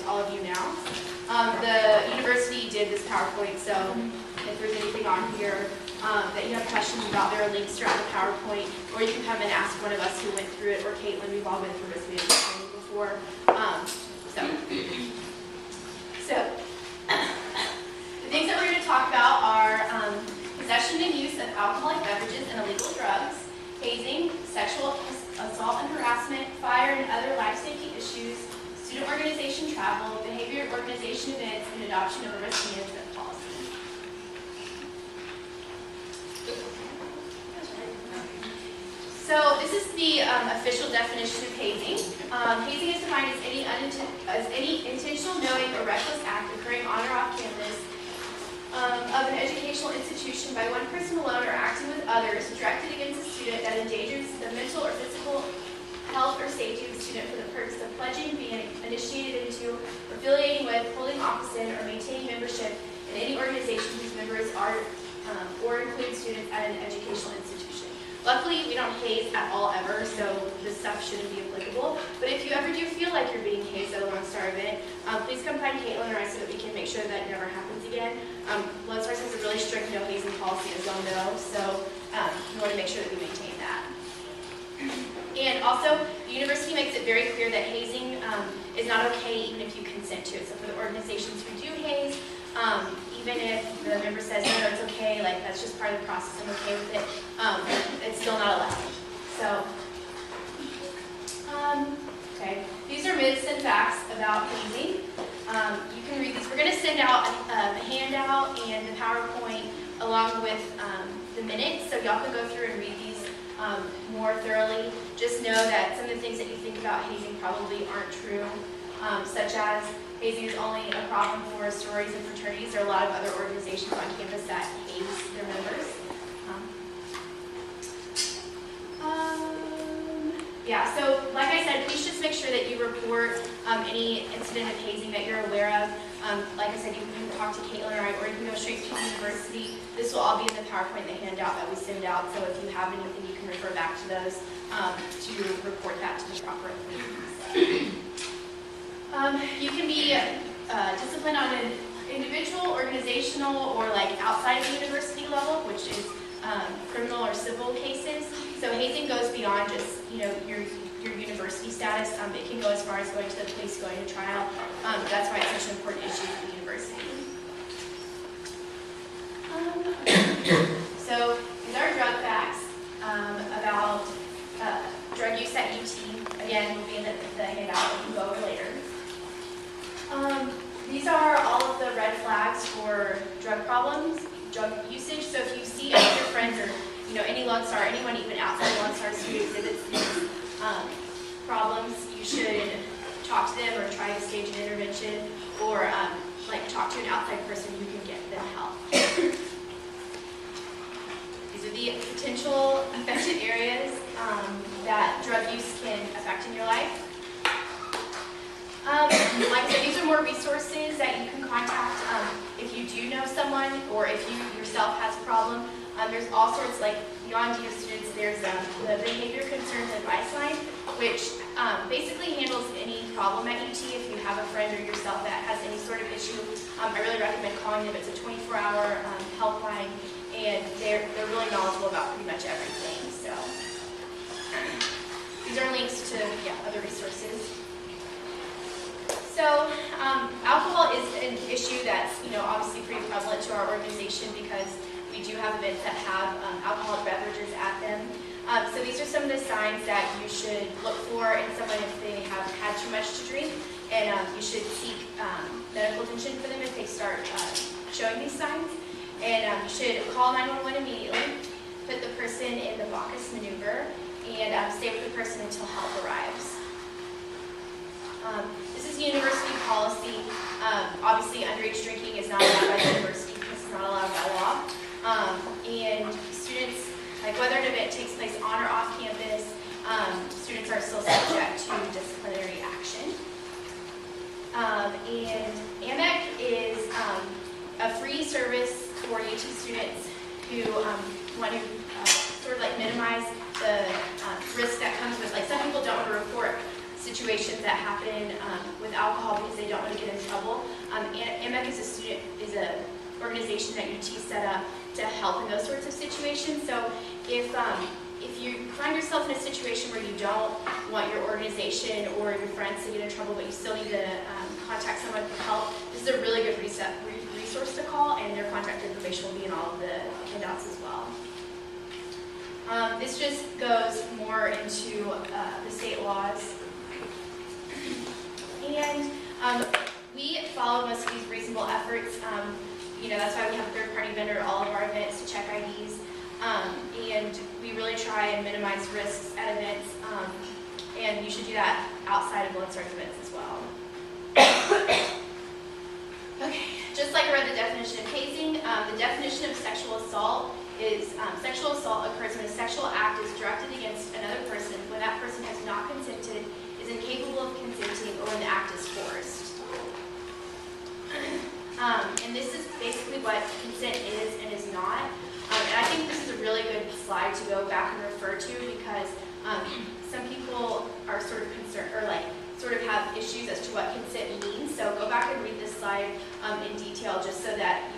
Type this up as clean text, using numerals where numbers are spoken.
all of you now. The university did this PowerPoint, so if there's anything on here that you have questions about, there are links throughout the PowerPoint, or you can come and ask one of us who went through it, or Caitlin. We've all been through this training before. The things that we're going to talk about are possession and use of alcoholic beverages and illegal drugs, hazing, sexual assault and harassment, fire and other life safety issues, student organization travel, behavior organization events, and adoption of a risk management policy. So this is the official definition of hazing. Hazing is defined as any intentional, knowing, or reckless act occurring on or off campus of an educational institution by one person alone or acting with others directed against a student that endangers the mental or physical health or safety of the student for the purpose of pledging, being initiated into, affiliating with, holding office in, or maintaining membership in any organization whose members are or include students at an educational institution. Luckily, we don't haze at all ever, so this stuff shouldn't be applicable. But if you ever do feel like you're being hazed at a Lone Star event, please come find Caitlin or I so that we can make sure that never happens again. Lone Star has a really strict no hazing policy, as y'all know, so we want to make sure that we maintain that. And also, the university makes it very clear that hazing is not okay even if you consent to it. So for the organizations who do haze, even if the member says, no, it's okay, like that's just part of the process, I'm okay with it, it's still not allowed. So, okay, these are myths and facts about hazing. You can read these. We're going to send out a handout and the PowerPoint along with the minutes, so y'all can go through and read these more thoroughly. Just know that some of the things that you think about hazing probably aren't true, such as hazing is only a problem for sororities and fraternities. There are a lot of other organizations on campus that haze their members. Yeah, so like I said, please just make sure that you report any incident of hazing that you're aware of. Like I said, you can talk to Caitlin or I, or you can go straight to the university. This will all be in the PowerPoint, the handout that we send out, so if you have anything, you can refer back to those to report that to the proper authorities. You can be disciplined on an individual, organizational, or like outside of the university level, which is criminal or civil cases. So hazing goes beyond just your university status. It can go as far as going to the police, going to trial. That's why it's such an important issue for the university. So these are drug facts about drug use at UT. Again, will be in the handout we can go over later. These are all of the red flags for drug problems, drug usage. So if you see any of your friends or any Lone Star, anyone even outside Lone Stars who exhibits these problems, you should talk to them or try to stage an intervention, or talk to an outside person who can get them help. These are the potential affected areas that drug use can affect in your life. Like I said, these are more resources that you can contact if you do know someone or if you yourself has a problem. There's all sorts, like beyond your students, there's the Behavior Concerns Advice Line, which basically handles any problem at UT. If you have a friend or yourself that has any sort of issue, I really recommend calling them. It's a 24-hour helpline, and they're really knowledgeable about pretty much everything. So these are links to other resources. So alcohol is an issue that's obviously pretty prevalent to our organization because we do have events that have alcoholic beverages at them. So these are some of the signs that you should look for in someone if they have had too much to drink, and you should seek medical attention for them if they start showing these signs. And you should call 911 immediately, put the person in the Bacchus maneuver, and stay with the person until help arrives. This is university policy. Obviously, underage drinking is not allowed by the university because it's not allowed by law. And students, whether an event takes place on or off campus, students are still subject to disciplinary action. And AMEC is a free service for UT students who want to sort of minimize the risk that comes with, some people don't want to report situations that happen with alcohol because they don't want to get documentation that UT set up to help in those sorts of situations. So if you find yourself in a situation where you don't want your organization or your friends to get in trouble, but you still need to contact someone for help, this is a really good resource to call, and their contact information will be in all of the handouts as well. This just goes more into the state laws. And we follow most of these reasonable efforts. That's why we have a third-party vendor at all of our events to check IDs. And we really try and minimize risks at events. And you should do that outside of Lone Star's events as well. Okay, just like I read the definition of hazing, the definition of sexual assault is sexual assault occurs when a sexual act is directed against another person when that person has not consented, is incapable of consenting, or when the act is forced. And this is basically what consent is and is not. And I think this is a really good slide to go back and refer to because some people are sort of concerned or sort of have issues as to what consent means. So go back and read this slide in detail just so that you